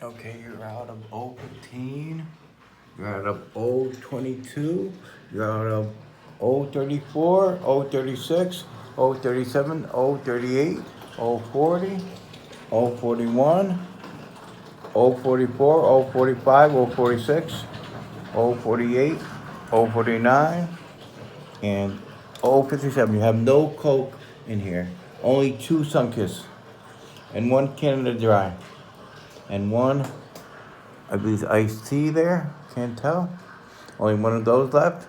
Okay, you're out of 015, you're out of 022, you're out of 034, 036, 037, 038, 040, 041, 044, 045, 046, 048, 049, and 057. You have no Coke in here. Only 2 Sunkist and 1 Canada Dry and 1, I believe, iced tea there. Can't tell. Only 1 of those left.